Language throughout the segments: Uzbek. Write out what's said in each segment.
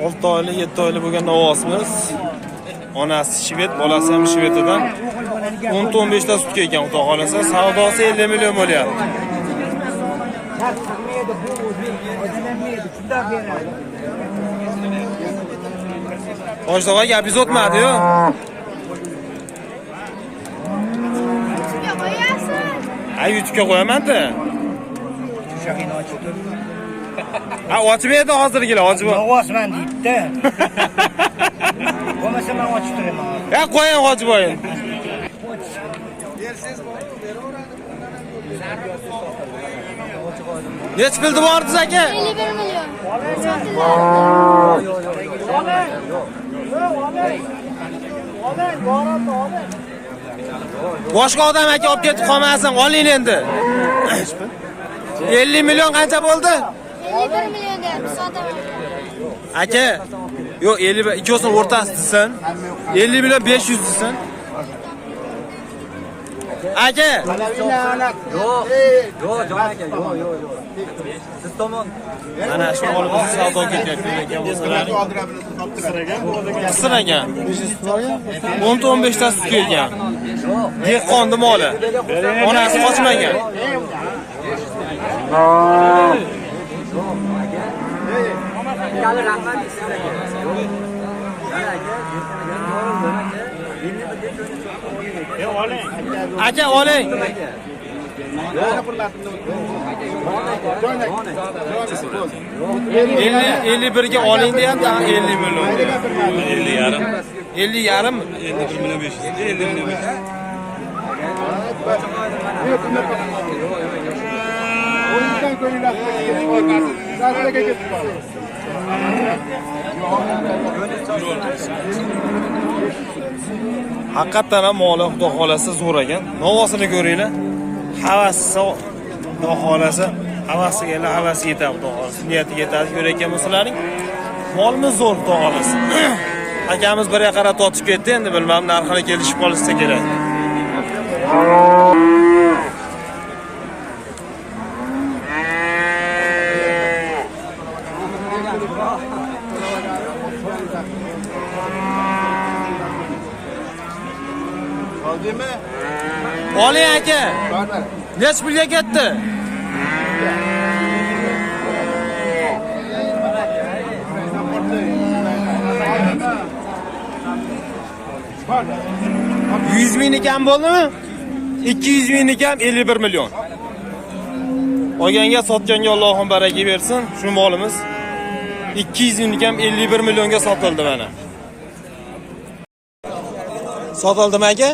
6 oylik, 7 oylik bo'lgan novosimiz. Onasi shved, bolasi ham shvedidan. 10-15 ta sutga ekan, xudo xolasa. Savdosi 50 million bo'lyapti. Boshlig'i gapingiz o'tmadi-yu. Ay, YouTube'ga qo'yaman-da. Shag'ini ochib tur. Ha, ochib edi hozirgilar, ochib. Novosman deydi. Bo'lmasa men ochib turaman. Ya qo'ying Hojiboy. Nech pulni bordi aka? 51 million. Boshqa odam aka olib ketib qolmasin, oling endi. 50 million qancha bo'ldi? 51 million deyapti, sotaman. Aka, yo'q 50 ikkosini o'rtasi desin. 50 million 500 desin. Aka. Yo'q, jon aka, yo'q. Siz tomon. Mana shu olib savdo ketyapti ekan o'zlari. Qisiragan. 10-15 ta sut kelgan. Dehqonni moli. Onasi qochmagan. Kali rahmat sizlarga. Aka oling. 51 ga oling deyapti, 50 million. 50 yarim. 50 yarim, 51 million 500. 50 million 500. Haqiqatan ham moli xudo xolasa zo'r ekan. Novosini ko'ringlar. Havasi xudo xolasa, havasiga havasi yetadi xudo xolasa. Niyatiga yetadi ko'rayotgan bo'lsalaring. Molimiz zo'r xudo xolasa. Akamiz bir qarab totib ketdi, endi bilmam narxini kelishib qolsa kerak. Oldingmi? Oling aka. Nech pulga ketdi? $100 ming kam bo'ldimi? 200 ming kam 51 million. Olganga sotganga Allohim baraka bersin. Shu molimiz 200 ming kam 51 millionga sotildi mana. Sotildimi aka?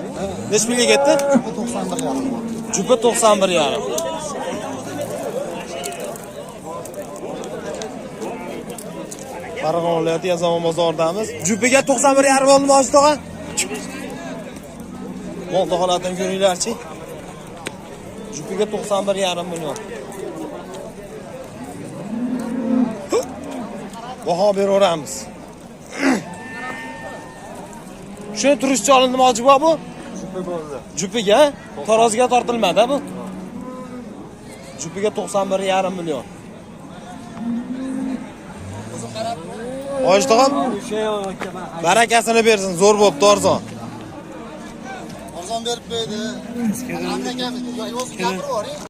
Nech pulga ketdi? 91,5. Jupa 91,5. Farg'ona viloyati Yazon bozoridamiz. Jupiga 91,5 bo'ldimi oshto'g'a? Molda holatini ko'ringlarchi. Jupiga 91,5 million. Baho beraveramiz. Shuni turishchi olindimi Hojiboy bu? Jupi bo'ldi. Jupiga taroziga tortilmadi bu. Jupiga 91,5 million. Hojiboy barakasini bersin, zo'r bo'pti arzon. Arzon berib qo'ydi. Hamma gapni o'zi gapirib yuboring.